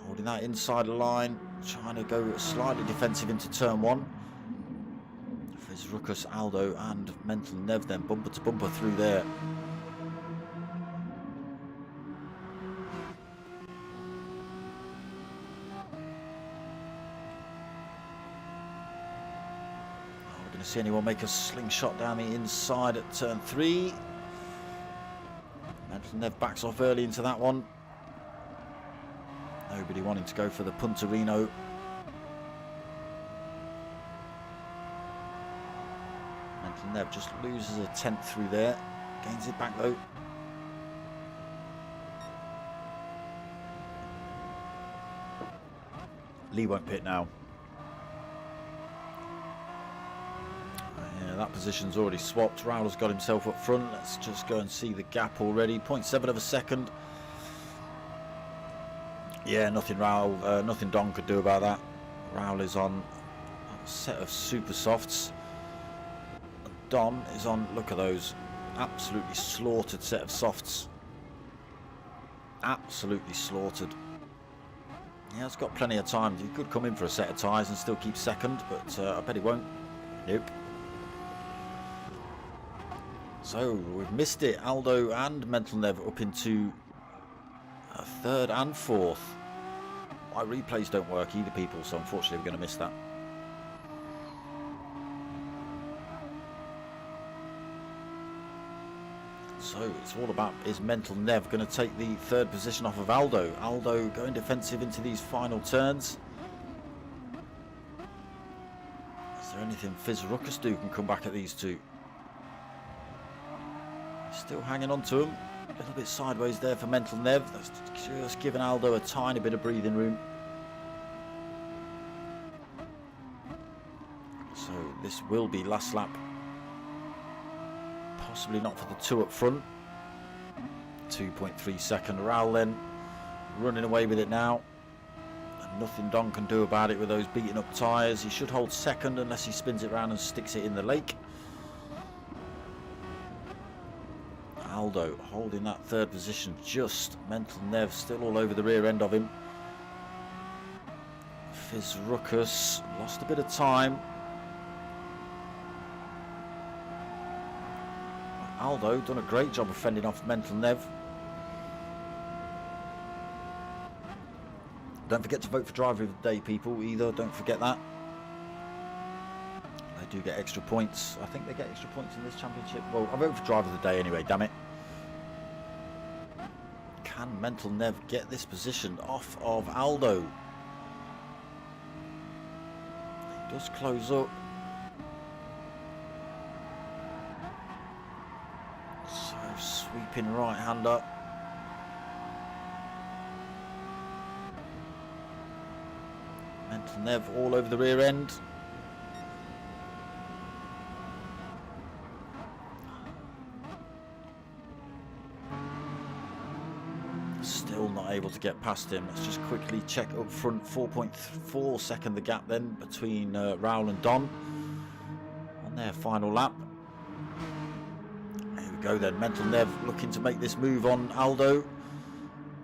holding that inside line, trying to go slightly defensive into turn 1. Fizz Ruckus, Aldo and Mental Nev then bumper to bumper through there. See anyone make a slingshot down the inside at turn 3. Mental Nev backs off early into that one. Nobody wanting to go for the Punterino. Mental Nev just loses a tenth through there. Gains it back though. Lee won't pit now. Yeah, that position's already swapped. Rowler's got himself up front. Let's just go and see the gap already. 0.7 of a second. Yeah, nothing nothing Don could do about that. Rowler's on a set of super softs. Don is on, look at those, absolutely slaughtered set of softs. Absolutely slaughtered. Yeah, it's got plenty of time. He could come in for a set of tyres and still keep second, but I bet he won't. Nope. So we've missed it. Aldo and Mental Nev up into a third and fourth. My replays don't work either, people, so unfortunately we're going to miss that. So it's all about, is Mental Nev going to take the third position off of Aldo? Aldo going defensive into these final turns. Is there anything Fizz Ruckus do can come back at these two? Still hanging on to him. A little bit sideways there for Mental Nev. That's just giving Aldo a tiny bit of breathing room. So this will be last lap. Possibly not for the two up front. 2.3 second. Raoul then running away with it now. And nothing Don can do about it with those beaten up tyres. He should hold second unless he spins it around and sticks it in the lake. Aldo holding that third position just. Mental Nev still all over the rear end of him. Fizz Ruckus lost a bit of time. Aldo done a great job of fending off Mental Nev. Don't forget to vote for Driver of the Day, people, either. Don't forget that. They do get extra points. I think they get extra points in this championship. Well, I vote for Driver of the Day anyway, damn it. Can Mental Nev get this position off of Aldo? He does close up. Sweeping right hander. Mental Nev all over the rear end. Still not able to get past him. Let's just quickly check up front. 4.4 second the gap then between Raoul and Don on their final lap. Go then, Mental Nev looking to make this move on Aldo.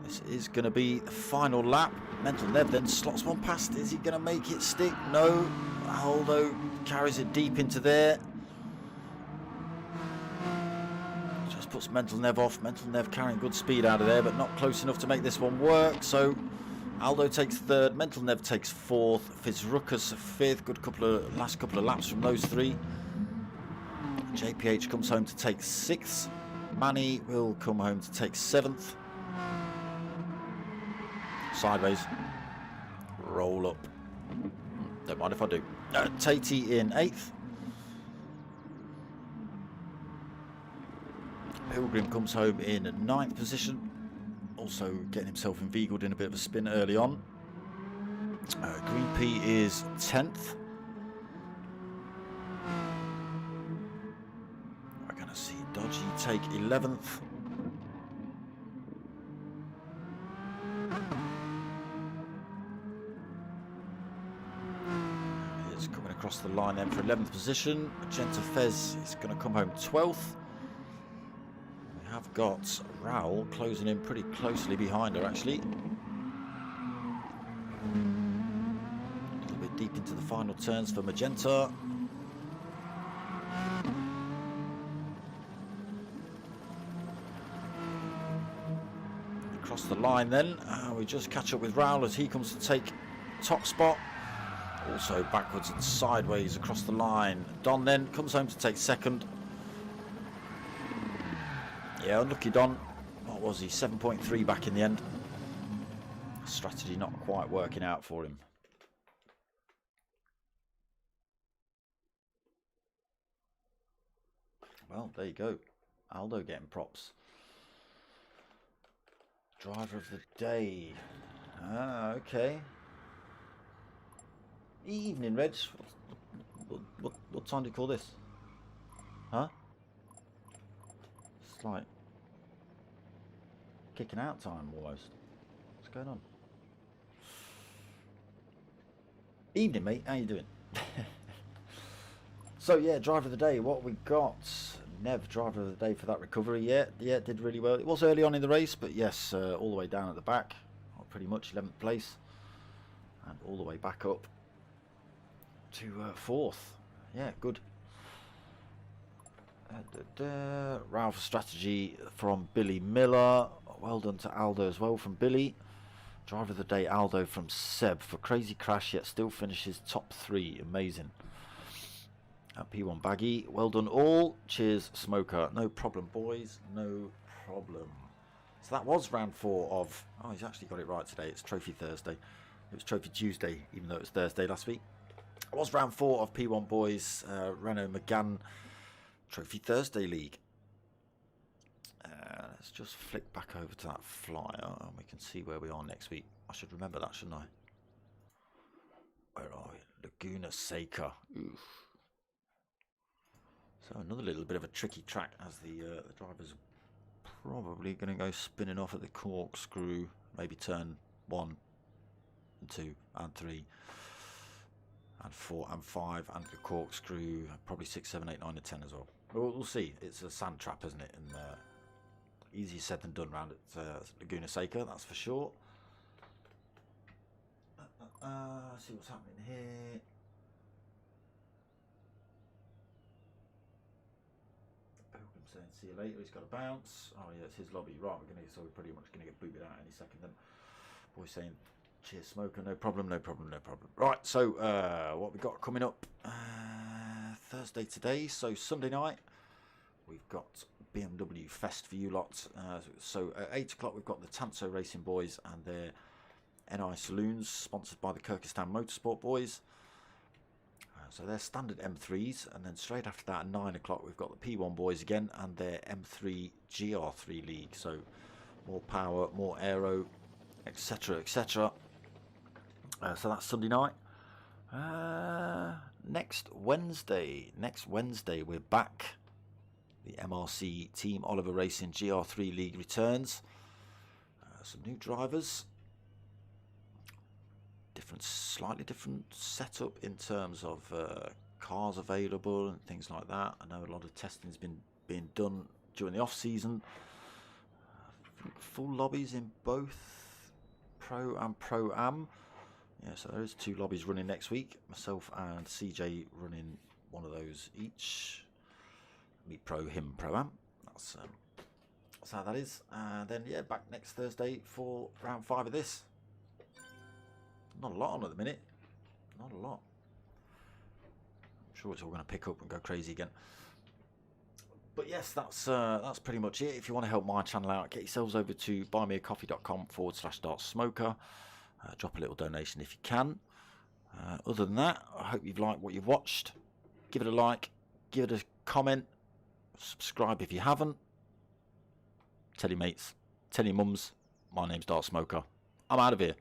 This is going to be the final lap. Mental Nev then slots one past. Is he going to make it stick? No. Aldo carries it deep into there. Just puts Mental Nev off. Mental Nev carrying good speed out of there, but not close enough to make this one work. So Aldo takes third. Mental Nev takes fourth. Fizz Ruckus fifth. Last couple of laps from those three. JPH comes home to take 6th. Manny will come home to take 7th. Sideways. Roll up. Don't mind if I do. Tatey in 8th. Pilgrim comes home in 9th position. Also getting himself inveigled in a bit of a spin early on. Green P is 10th. Dodgy take 11th. It's coming across the line then for 11th position. Magenta Fez is going to come home 12th. We have got Raoul closing in pretty closely behind her actually. A little bit deep into the final turns for Magenta. The line then, we just catch up with Raoul as he comes to take top spot. Also backwards and sideways across the line. Don then comes home to take second. Yeah, unlucky Don. What was he? 7.3 back in the end. Strategy not quite working out for him. Well, there you go. Aldo getting props. Driver of the day. Ah, okay. Evening, Reg. What time do you call this? Huh? It's like kicking out time almost. What's going on? Evening, mate. How you doing? So yeah, driver of the day. What we got? Nev, driver of the day for that recovery. Yeah, did really well. It was early on in the race, but yes, all the way down at the back, pretty much 11th place, and all the way back up to 4th. Yeah, good. Ralph strategy from Billy Miller. Well done to Aldo as well from Billy. Driver of the day, Aldo from Seb for crazy crash, yet still finishes top 3. Amazing. P1 Baggy, well done all. Cheers, Smoker. No problem, boys. No problem. So that was round 4 of... Oh, he's actually got it right today. It's Trophy Thursday. It was Trophy Tuesday, even though it was Thursday last week. It was round 4 of P1 Boys Renault Megane Trophy Thursday League. Let's just flick back over to that flyer and we can see where we are next week. I should remember that, shouldn't I? Where are we? Laguna Seca. Oof. So another little bit of a tricky track as the driver's probably going to go spinning off at the corkscrew, maybe turn 1 and 2 and 3 and 4 and 5 and the corkscrew, probably 6, 7, 8, 9 and 10 as well. We'll see. It's a sand trap, isn't it? And easier said than done round at Laguna Seca, that's for sure. See what's happening here. Saying see you later. He's got a bounce. Oh yeah, it's his lobby. Right, so we're pretty much gonna get booted out any second. Then boy saying cheers, Smoker. No problem, no problem, no problem. Right, so what we got coming up Thursday today. So Sunday night we've got BMW Fest for you lot. So at 8 o'clock we've got the Tanso Racing Boys and their NI Saloons, sponsored by the Kyrgyzstan Motorsport Boys. So they're standard M3s, and then straight after that at 9 o'clock we've got the P1 Boys again and their M3 GR3 League. So more power, more aero, etc, etc. So that's Sunday night. Next Wednesday we're back. The MRC Team Oliver Racing GR3 League returns. Some new drivers. Slightly different setup in terms of cars available and things like that. I know a lot of testing's been being done during the off season. Full lobbies in both Pro and Pro-Am. Yeah, so there is 2 lobbies running next week. Myself and CJ running one of those each. Me Pro, him Pro-Am. That's how that is. And then yeah, back next Thursday for round 5 of this. Not a lot on at the minute. Not a lot. I'm sure it's all going to pick up and go crazy again. But yes, that's pretty much it. If you want to help my channel out, get yourselves over to buymeacoffee.com/dartsmoker. Drop a little donation if you can. Other than that, I hope you've liked what you've watched. Give it a like. Give it a comment. Subscribe if you haven't. Tell your mates. Tell your mums. My name's Dartsmoker. I'm out of here.